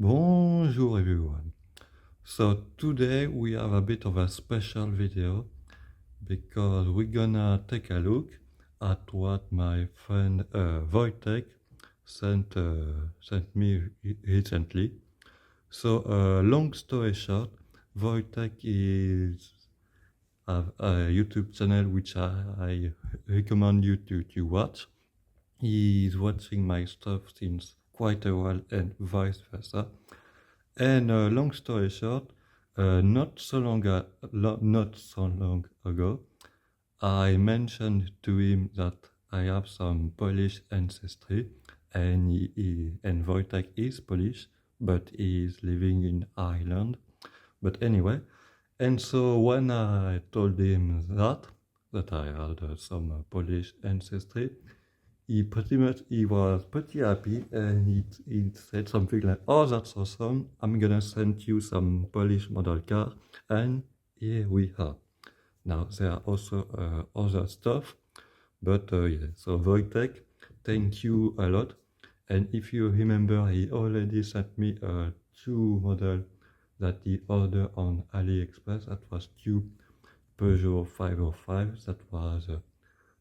Bonjour everyone. So today we have a bit of a special video because we're gonna take a look at what my friend Wojtek sent me recently. So long story short, Wojtek is have a YouTube channel which I recommend you to watch. He's watching my stuff since quite a while and vice versa. And long story short, not so long ago, I mentioned to him that I have some Polish ancestry, and and Wojtek is Polish, but he is living in Ireland. But anyway, and so when I told him that I had some Polish ancestry, he was pretty happy, and he said something like, "Oh, that's awesome! I'm gonna send you some Polish model car," and here we are. Now there are also other stuff, but yeah. So Wojtek, thank you a lot. And if you remember, he already sent me two model that he ordered on AliExpress. That was two Peugeot 505. That was a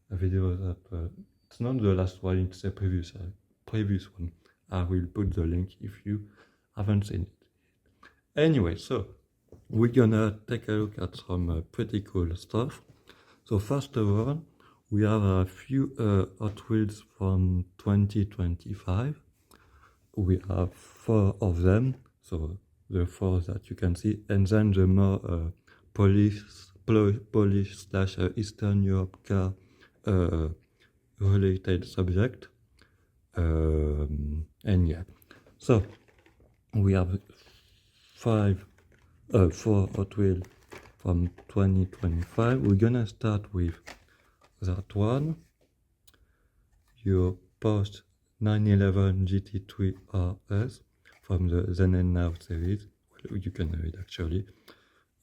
video that it's not the last one, it's the previous one. I will put the link if you haven't seen it. Anyway, so we're gonna take a look at some pretty cool stuff. So first of all, we have a few Hot Wheels from 2025. We have 4 of them, so the 4 that you can see, and then the more Polish slash Eastern Europe car related subject. And yeah, so we have 4 Hot Wheels from 2025. We're gonna start with that one, your Porsche 911 GT3 RS from the Then and Now series. Well, you can read actually.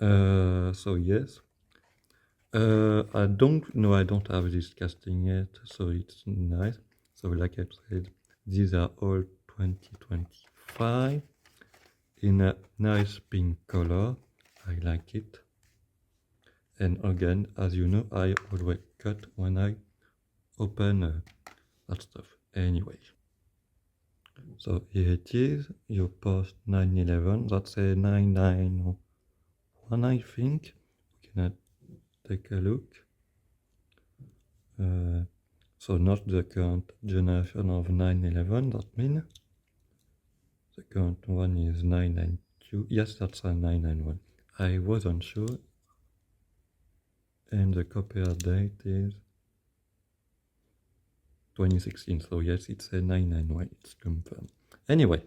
So yes, I don't have this casting yet, so it's nice. So like I said, these are all 2025 in a nice pink color. I like it. And again, as you know, I always cut when I open that stuff. Anyway, so here it is, your Porsche 911. That's a 991, I think. We can take a look. So not the current generation of 911, that means the current one is 992. Yes, that's a 991. I wasn't sure. And the copyright date is 2016. So yes, it's a 991. It's confirmed. Anyway,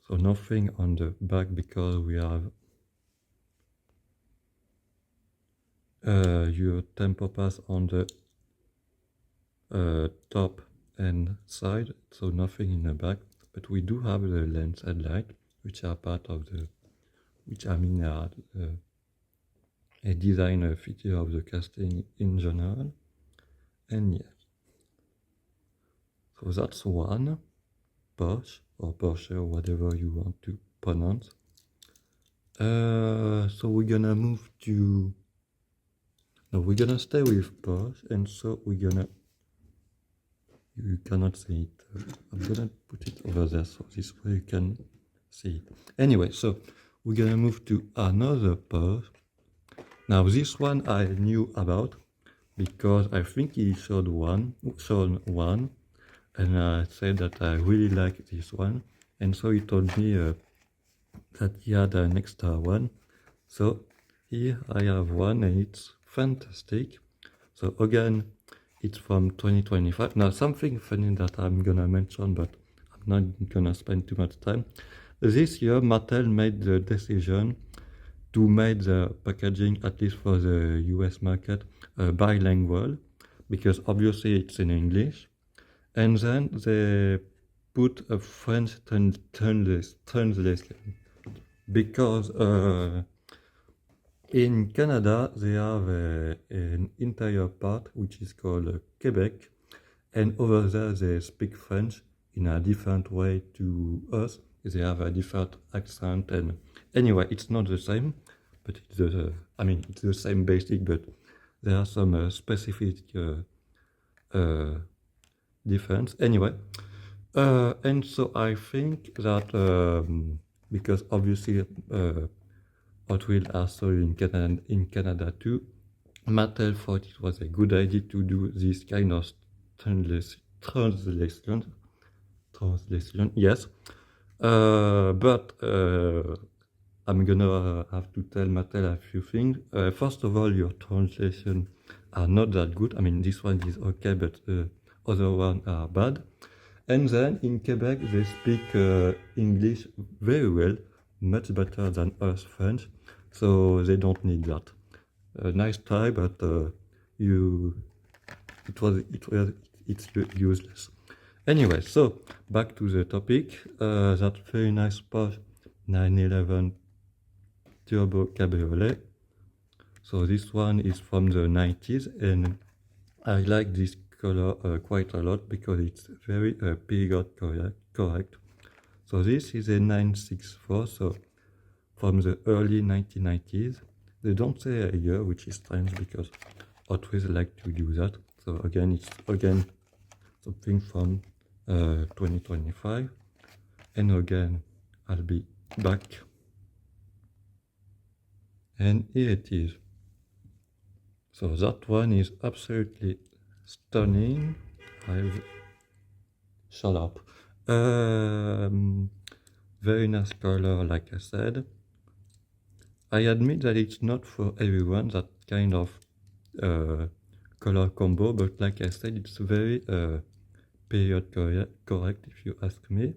so nothing on the back because we have your tempo pass on the top and side, so nothing in the back, but we do have the lens headlight, which are part of the, a design feature of the casting in general. And yes, so that's one Porsche or Porsche or whatever you want to pronounce. So we're gonna move to, no, we're gonna stay with Porsche, and so we're gonna, you cannot see it, I'm gonna put it over there so this way you can see it. Anyway, so we're gonna move to another Porsche. Now this one I knew about because I think he showed one, and I said that I really like this one, and so he told me that he had an extra one. So here I have one, and it's fantastic. So again, it's from 2025. Now something funny that I'm gonna mention, but I'm not gonna spend too much time. This year Mattel made the decision to make the packaging, at least for the US market, bilingual, because obviously it's in English. And then they put a French translation because in Canada they have an interior part which is called Quebec, and over there they speak French in a different way to us. They have a different accent, and anyway, it's not the same, but it's the, I mean, it's the same basic, but there are some specific difference. Anyway, and so I think that because obviously Hot Wheels are sold in Canada too, Mattel thought it was a good idea to do this kind of translation. Yes. But I'm gonna have to tell Mattel a few things. First of all, your translation are not that good. I mean, this one is okay, but other ones are bad. And then in Quebec, they speak English very well, much better than us French, so they don't need that. Nice try, but it's useless. Anyway, so back to the topic. That very nice Porsche 911 Turbo Cabriolet. So this one is from the 90s, and I like this color quite a lot because it's very period correct. So this is a 964, so from the early 1990s. They don't say a year, which is strange because Hot Wheels like to do that. So again, it's something from 2025, and again I'll be back, and here it is. So that one is absolutely stunning. Shut up. Very nice color, like I said. I admit that it's not for everyone, that kind of color combo, but like I said, it's very period correct if you ask me.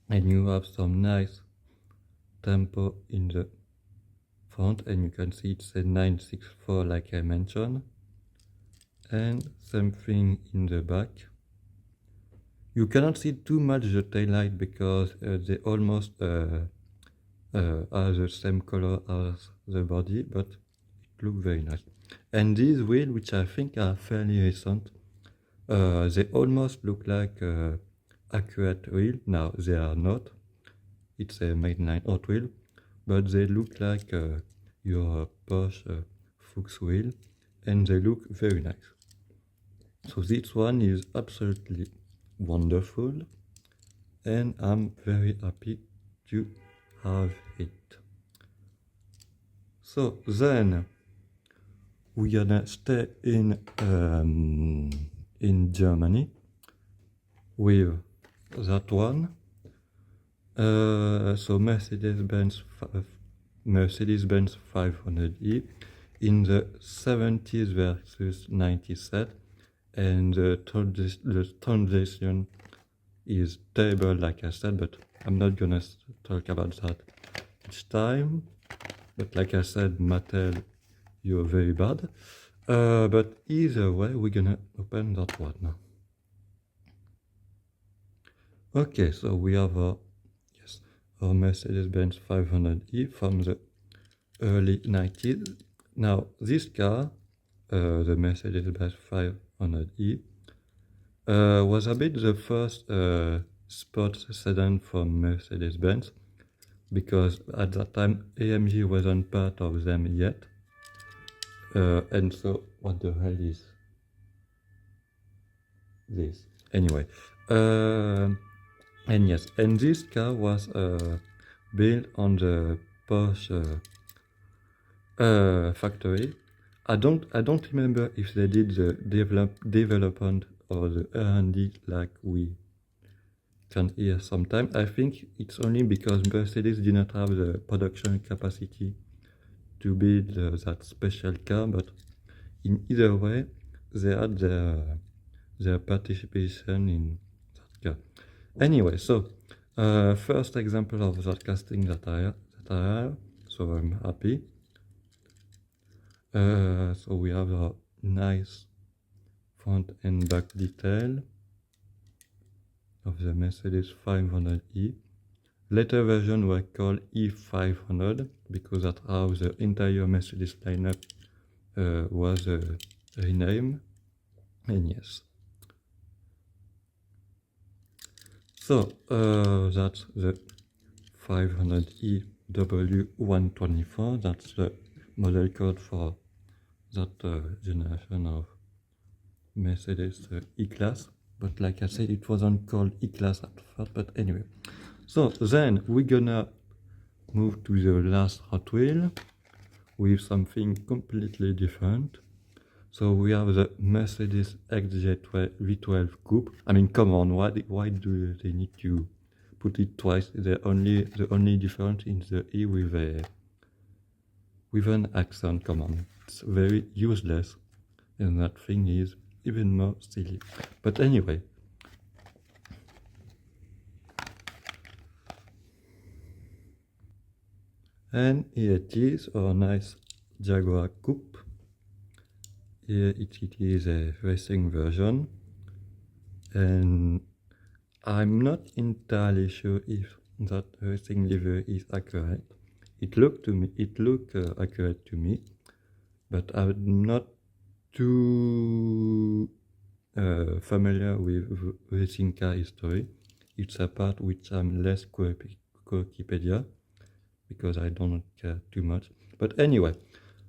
And you have some nice tempo in the front, and you can see it's a 964 like I mentioned, and same thing in the back. You cannot see too much the taillight because they almost are the same color as the body, but it looks very nice. And these wheels, which I think are fairly recent, they almost look like accurate wheel. Now they are not. It's a mainline Hot wheel, but they look like your Porsche Fuchs wheel, and they look very nice. So this one is absolutely wonderful, and I'm very happy to have it. So then we're gonna stay in Germany with that one. So Mercedes-Benz 500e in the 70s versus 90s set, and the translation is terrible, like I said, but I'm not gonna talk about that each time. But like I said, Mattel, you're very bad. But either way, we're gonna open that one now. Okay, so we have our Mercedes-Benz 500e from the early 90s. Now this car, the Mercedes-Benz 500e, was a bit the first sports sedan from Mercedes-Benz, because at that time AMG wasn't part of them yet. And so what the hell is this? Anyway, and yes, and this car was built on the Porsche factory. I don't remember if they did the development or the R&D like we can hear sometimes. I think it's only because Mercedes did not have the production capacity to build that special car, but in either way, they had their participation in that car. Anyway, so first example of that casting that I have, so I'm happy. So we have a nice front and back detail of the Mercedes 500e. Later version were called E500 because that's how the entire Mercedes lineup was renamed. And yes, So that's the 500EW124. That's the model code for that generation of Mercedes E-Class. But like I said, it wasn't called E-Class at first. But anyway, so then we're gonna move to the last Hot Wheel with something completely different. So we have the Mercedes XJ V12 Coupe. I mean, come on, why do they need to put it twice? The only difference in the E with an accent. Come on, it's very useless, and that thing is even more silly. But anyway. And here it is, our nice Jaguar Coupe. Here it is a racing version, and I'm not entirely sure if that racing livery is accurate. It looked accurate to me, but I'm not too familiar with racing car history. It's a part which I'm less Wikipedia, because I don't care too much. But anyway,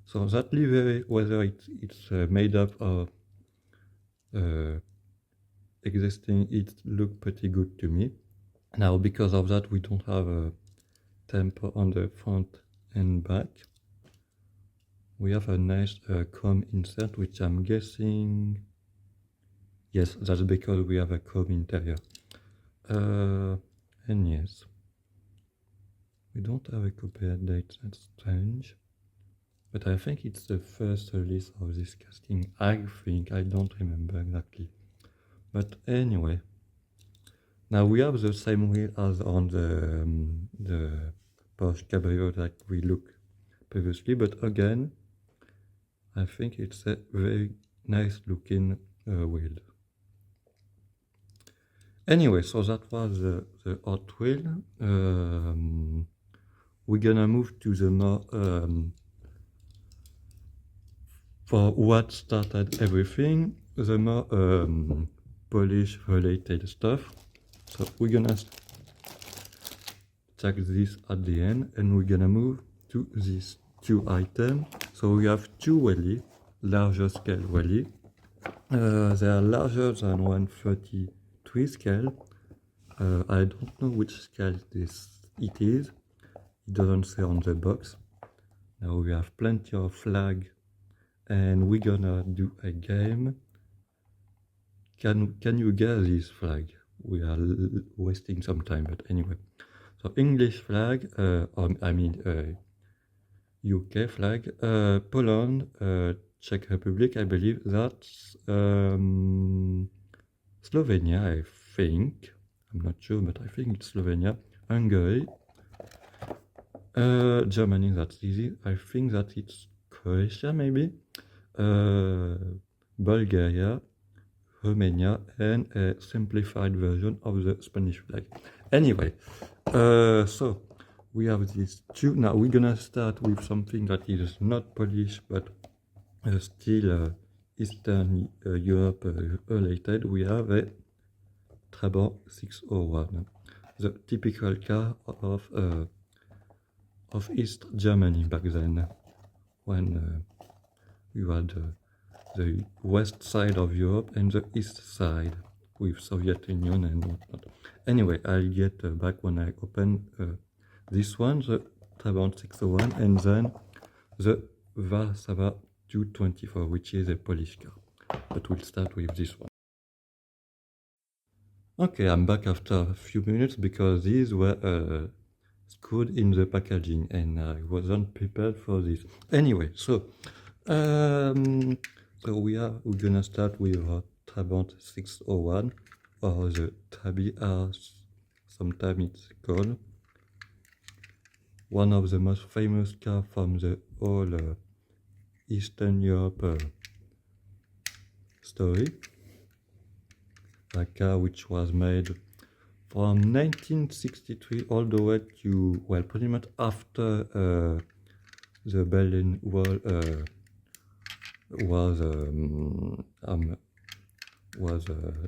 so that livery, whether it's made up of existing, it looked pretty good to me. Now, because of that, we don't have a temper on the front and back. We have a nice chrome insert, which I'm guessing, yes, that's because we have a chrome interior. And yes, we don't have a copyright date, that's strange. But I think it's the first release of this casting. I don't remember exactly. But anyway, now we have the same wheel as on the Porsche Cabrio that we looked previously, but again, I think it's a very nice looking wheel. Anyway, so that was the Hot Wheel. We're gonna move to the more for what started everything, the more polish related stuff. So we're gonna check this at the end, and we're gonna move to these two items. So we have two Welly, larger scale Welly. They are larger than 133 scale. I don't know which scale it is. It doesn't say on the box. Now we have plenty of flag, and we're gonna do a game. Can you guess this flag? We are wasting some time, but anyway. So English flag, UK flag, Poland, Czech Republic, I believe that's Slovenia, I think. I'm not sure, but I think it's Slovenia. Hungary, Germany, that's easy. I think that it's Croatia, maybe. Bulgaria, Romania, and a simplified version of the Spanish flag. Anyway, so we have these two. Now we're gonna start with something that is not Polish, but still Eastern Europe related. We have a Trabant 601, the typical car of East Germany back then, when you had the west side of Europe and the east side with Soviet Union and whatnot. Anyway, I'll get back when I open this one, the Trabant 601, and then the Warszawa 224, which is a Polish car. But we'll start with this one. Okay, I'm back after a few minutes because these were screwed in the packaging and I wasn't prepared for this. Anyway, so we're gonna start with our Trabant 601, or the Trabi as sometimes it's called. One of the most famous cars from the whole Eastern Europe story. A car which was made from 1963 all the way to, well, pretty much after the Berlin Wall was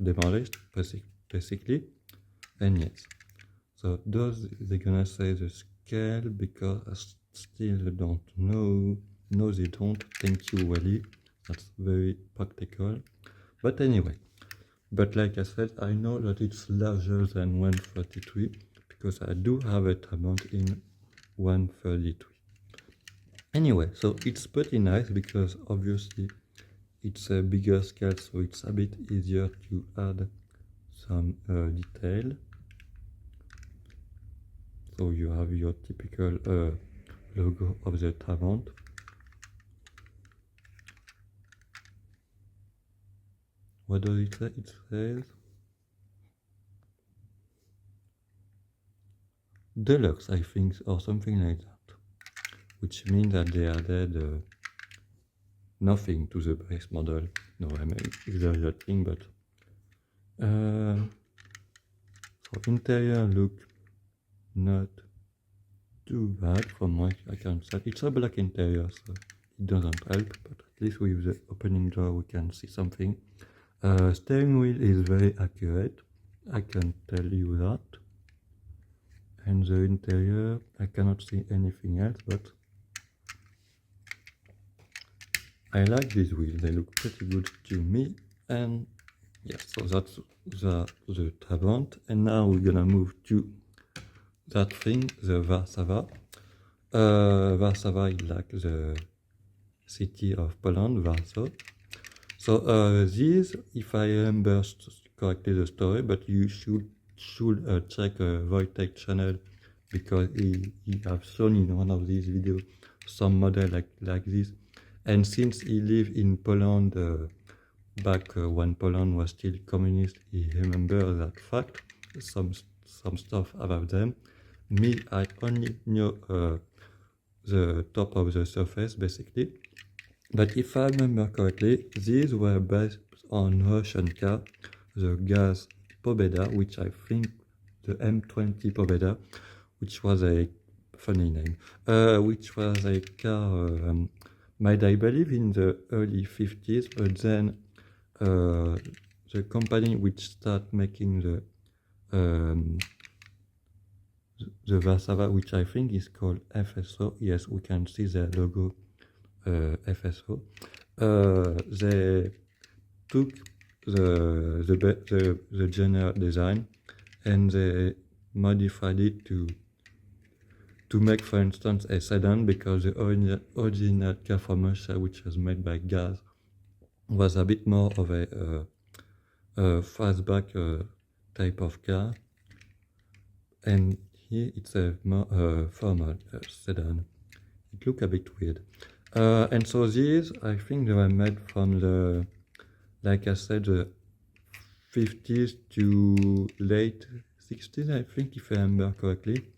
demolished, basically. And yes, so those they're gonna say the scale because I still don't know. No, they don't. Thank you, Welly. That's very practical. But anyway, but like I said, I know that it's larger than 133 because I do have a Trabant in 133. Anyway, so it's pretty nice because obviously it's a bigger scale, so it's a bit easier to add some detail. So you have your typical logo of the Trabant. What does it say? It says Deluxe, I think, or something like that, which means that they added nothing to the base model. No, I'm exaggerating, but so interior look not too bad from what I can say. It's a black interior, so it doesn't help, but at least with the opening door we can see something. Steering wheel is very accurate, I can tell you that. And the interior, I cannot see anything else, but I like these wheels, they look pretty good to me. And yes, so that's the Trabant. And now we're gonna move to that thing, the Warszawa. Warszawa is like the city of Poland, Warsaw. So these, if I remember correctly the story, but you should check Wojtek channel because he have shown in one of these videos some model like this. And since he lived in Poland back when Poland was still communist, he remembers that fact, some stuff about them. Me, I only know the top of the surface basically. But if I remember correctly, these were based on Russian car, the Gaz Pobeda, which I think the M20 Pobeda, which was a funny name, which was a car made, I believe, in the early 50s, but then the company which started making the Warszawa, which I think is called FSO, yes, we can see the logo FSO, they took the general design and they modified it to make, for instance, a sedan, because the original car from Russia, which was made by Gaz, was a bit more of a fastback type of car, and here it's a more formal sedan. It looks a bit weird. And so these, I think they were made from the, like I said, the 50s to late 60s, I think, if I remember correctly.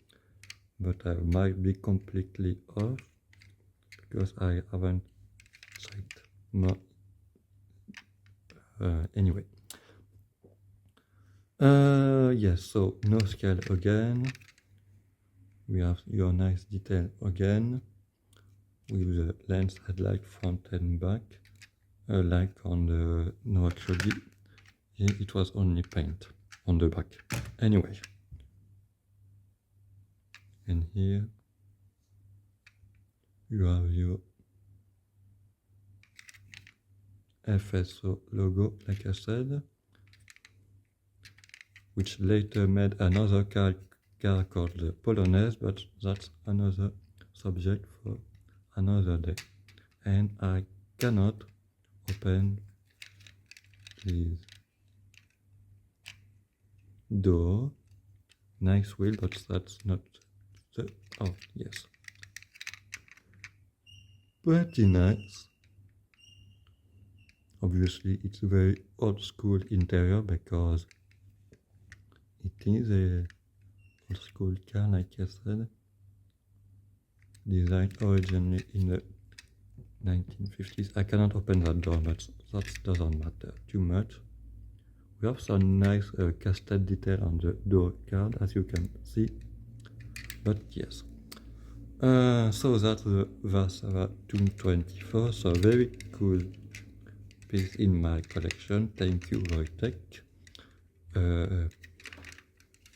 But I might be completely off because I haven't checked more. Anyway. Yes, so no scale again. We have your nice detail again, with the lens, headlight, front and back, like on the, no, actually it was only paint on the back. Anyway, and here you have your FSO logo, like I said, which later made another car called the Polonaise, but that's another subject for another day. And I cannot open this door. Nice wheel, but that's not the, oh yes, pretty nice. Obviously it's a very old school interior because it is a old school car, like I said, designed originally in the 1950s. I cannot open that door, but that doesn't matter too much. We have some nice casted detail on the door card, as you can see. But yes, so that's the Warszawa 224. So very cool piece in my collection. Thank you, Wojtek.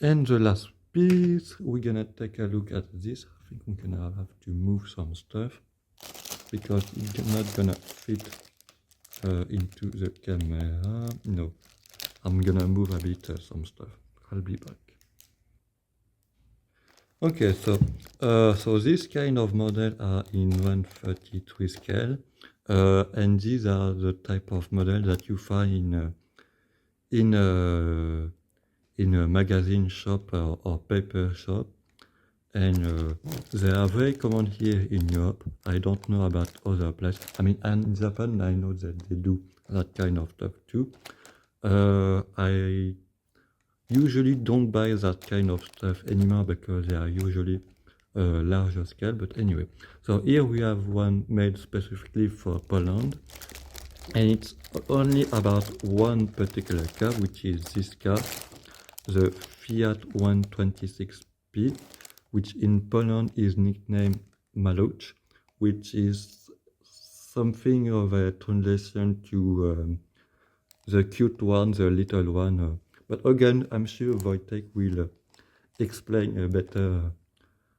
And the last piece, we're gonna take a look at this. I think we're gonna have to move some stuff because it's not gonna fit into the camera. No, I'm gonna move a bit some stuff. I'll be back. Okay, so this kind of model are in 133 scale, and these are the type of model that you find in a magazine shop or paper shop, and they are very common here in Europe. I don't know about other places. I mean, and in Japan, I know that they do that kind of stuff too. I usually don't buy that kind of stuff anymore because they are usually larger scale. But anyway, so here we have one made specifically for Poland, and it's only about one particular car, which is this car, the Fiat 126P, which in Poland is nicknamed Maluch, which is something of a translation to the cute one, the little one. But again, I'm sure Wojtek will explain better.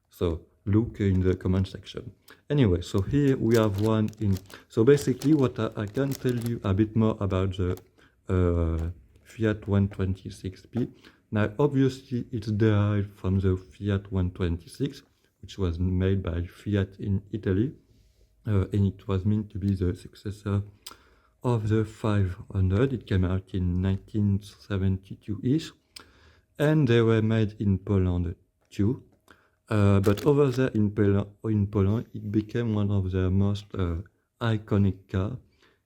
So look in the comment section. Anyway, so here we have one in. So basically, what I can tell you a bit more about the Fiat 126P. Now, obviously, it's derived from the Fiat 126, which was made by Fiat in Italy, and it was meant to be the successor of the 500. It came out in 1972-ish, and they were made in Poland too. But over there in Poland, it became one of the most iconic cars.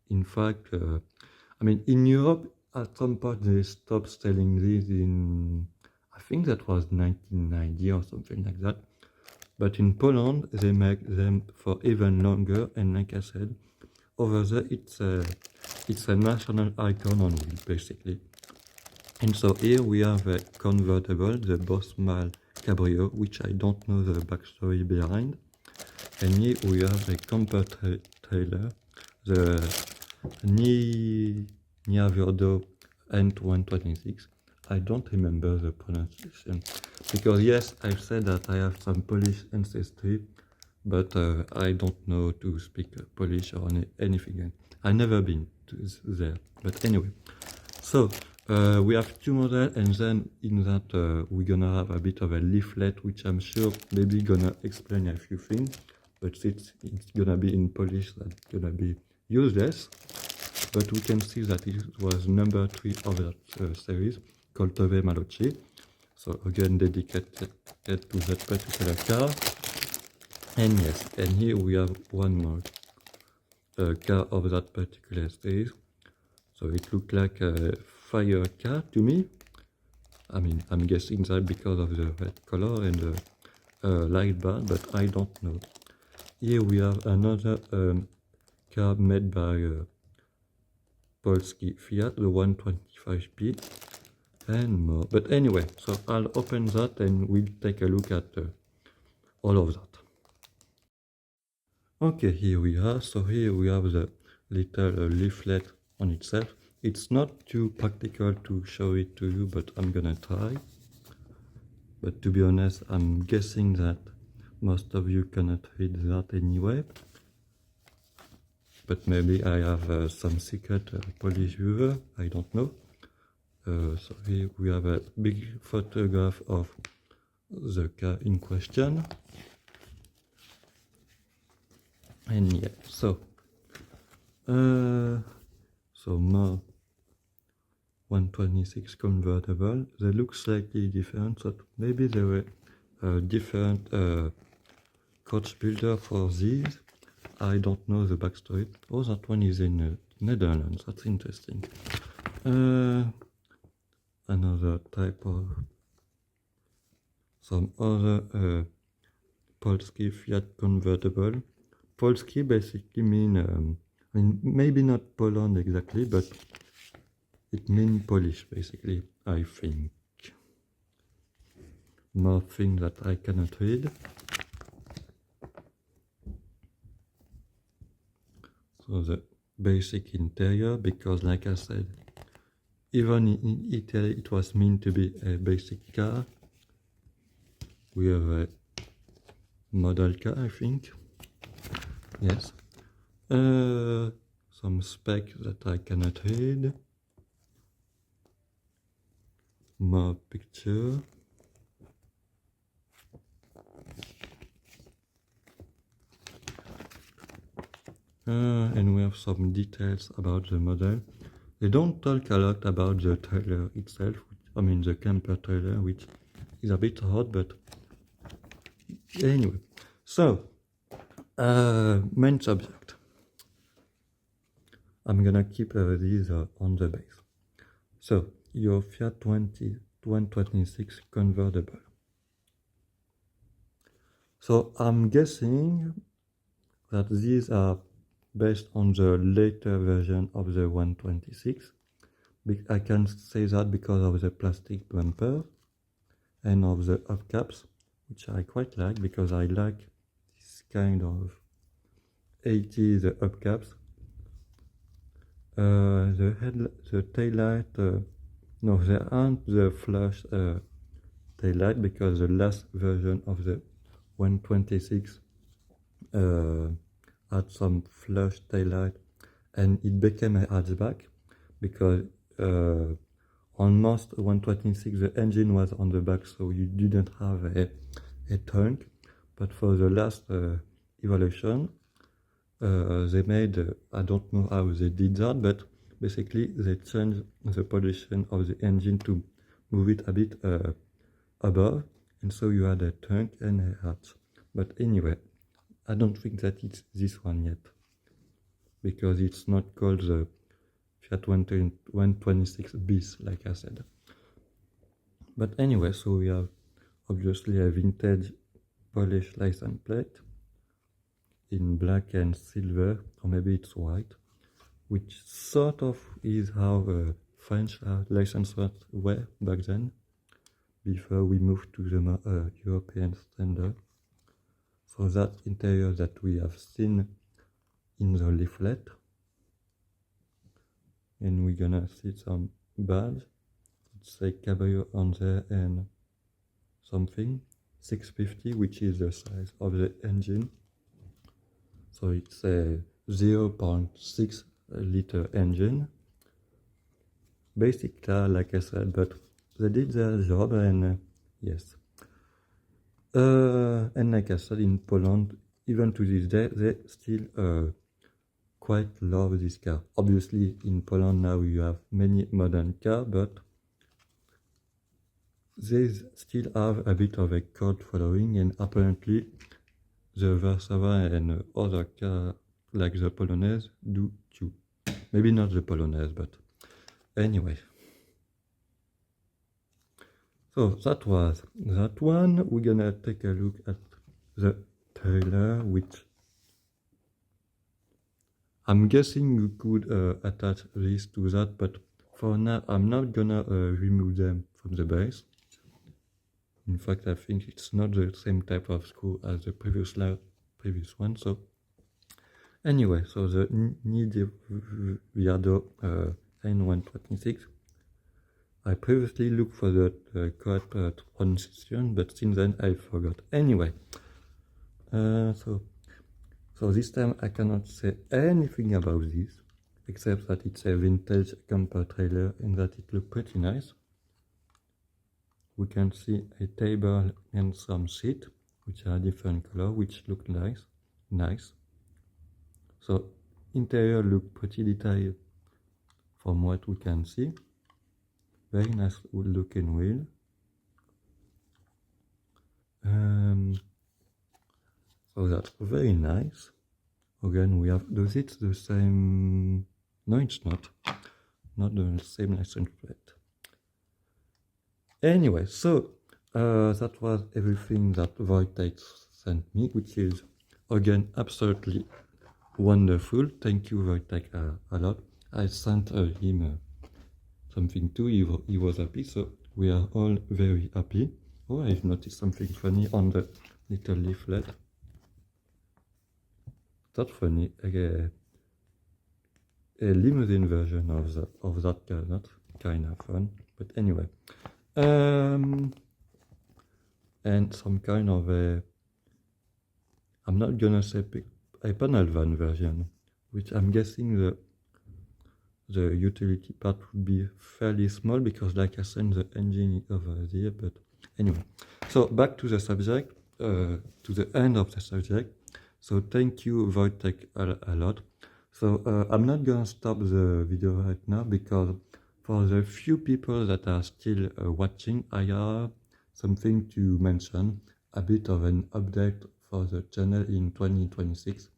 In fact, I mean, in Europe, at some point they stopped selling these in, I think that was 1990 or something like that. But in Poland, they make them for even longer, and like I said, over there it's a national icon on wheel, basically. And so here we have a convertible, the Bosmal Cabrio, which I don't know the backstory behind. And here we have a camper trailer, the Niavirdo N126. I don't remember the pronunciation, because yes, I've said that I have some Polish ancestry, but I don't know to speak Polish or anything. I've never been to there. But anyway, so we have two models, and then in that we're gonna have a bit of a leaflet, which I'm sure maybe gonna explain a few things, but it's gonna be in Polish, that's gonna be useless. But we can see that it was number 3 of that series, called Tove Maluchi. So again, dedicated to that particular car. And yes, and here we have one more car of that particular series. So it looked like a fire car to me. I mean, I'm guessing that because of the red color and the light bar, but I don't know. Here we have another car made by Polski Fiat, the 125P, and more. But anyway, so I'll open that and we'll take a look at all of that. Okay, here we are. So here we have the little leaflet on itself. It's not too practical to show it to you, but I'm gonna try. But to be honest, I'm guessing that most of you cannot read that anyway. But maybe I have some secret Polish viewer, I don't know. So here we have a big photograph of the car in question. And yeah, so more 126 convertible. They look slightly different, so maybe there were different coach builder for these. I don't know the backstory. Oh, that one is in Netherlands. That's interesting. Another type of some other Polski Fiat convertible. Polski basically mean, I mean, maybe not Poland exactly, but it means Polish basically, I think. More things that I cannot read. So the basic interior, because like I said, Even in Italy, it was meant to be a basic car. We have a model car, I think. Yes. Some specs that I cannot read. More picture. And we have some details about the model. They don't talk a lot about the trailer itself, I mean the camper trailer, which is a bit hard, but anyway. So, main subject. I'm gonna keep these on the base. So, your Fiat 126 convertible. So, I'm guessing that these are based on the later version of the 126. I can say that because of the plastic bumper and of the hubcaps, which I quite like because I like this kind of 80s hubcaps. The taillight, no, they aren't the flush taillight because the last version of the 126 had some flush taillight, and it became a hatchback because on most 126 the engine was on the back, so you didn't have a trunk. But for the last evolution, they made, I don't know how they did that, but basically they changed the position of the engine to move it a bit above, and so you had a trunk and a hatch. But anyway, I don't think that it's this one yet, because it's not called the Fiat 126 bis, like I said. But anyway, so we have obviously a vintage Polish license plate in black and silver, or maybe it's white, which sort of is how French license plates were back then, before we moved to the European standard. So that interior that we have seen in the leaflet, and we're gonna see some badge. It's a cabrio on there and something 650, which is the size of the engine. So it's a 0.6 liter engine, basic car, like I said, but they did their job, and yes. And like I said, in Poland, even to this day, they still quite love this car. Obviously, in Poland now you have many modern cars, but they still have a bit of a cult following, and apparently the Warszawa and other cars like the Polonaise do too. Maybe not the Polonaise, but anyway. So that was that one. We're gonna take a look at the trailer, which I'm guessing you could attach this to that, but for now I'm not gonna remove them from the base. In fact, I think it's not the same type of screw as the previous one. So anyway, so the Viado N126. I previously looked for the correct pronunciation, but since then I forgot. Anyway, so this time I cannot say anything about this, except that it's a vintage camper trailer and that it looks pretty nice. We can see a table and some seat, which are different color, which look nice. So interior look pretty detailed from what we can see. Very nice looking wheel. So that's very nice. Again, we have, does it the same? No, it's not the same license plate. Anyway, so that was everything that Wojtek sent me, which is again absolutely wonderful. Thank you, Wojtek, a lot. I sent him something too. He was happy, so we are all very happy. Oh, I've noticed something funny on the little leaflet. That's funny. A limousine version of that car, not kind of fun. But anyway, and some kind of a, I'm not gonna say a panel van version, which I'm guessing the utility part would be fairly small because, like I said, the engine is over there. But anyway, so back to the subject, to the end of the subject. So thank you, Wojtek, a lot. So I'm not gonna stop the video right now because for the few people that are still watching, I have something to mention, a bit of an update for the channel in 2026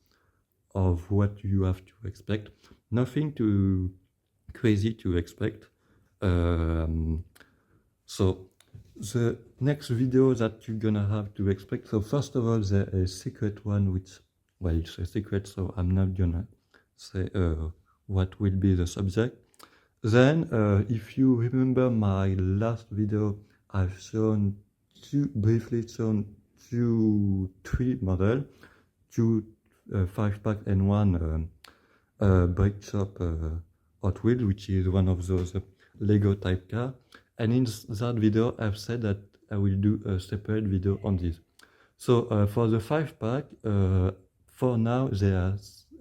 of what you have to expect. Nothing too crazy to expect. So the next video that you're gonna have to expect. So first of all, there's a secret one, which, well, it's a secret, so I'm not gonna say what will be the subject. Then, if you remember my last video, I've briefly shown three models, two 5-pack and one brake shop Hot Wheels, which is one of those Lego type car. And in that video, I've said that I will do a separate video on this. So for the 5-pack, for now,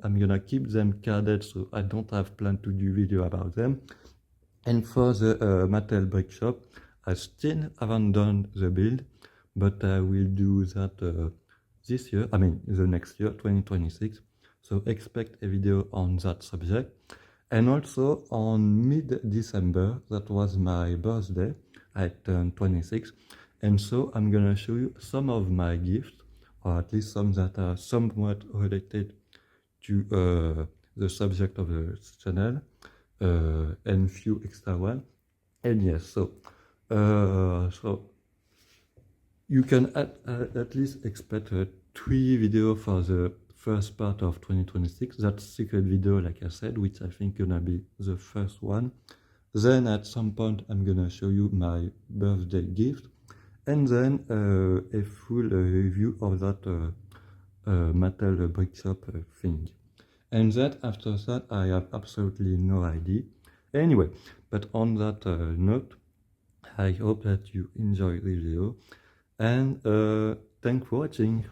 I'm gonna keep them carded, so I don't have plan to do video about them. And for the Mattel Brick Shop, I still haven't done the build, but I will do that this year, the next year, 2026. So expect a video on that subject. And also on mid-December, that was my birthday, I turned 26. And so I'm gonna show you some of my gifts, or at least some that are somewhat related to the subject of the channel, and few extra ones. And yes, so you can at least expect 3 videos for the first part of 2026. That's secret video, like I said, which I think gonna be the first one. Then at some point I'm gonna show you my birthday gift, and then a full review of that Mattel Brick Shop thing. And that after that I have absolutely no idea. Anyway, but on that note, I hope that you enjoy the video, and thanks for watching.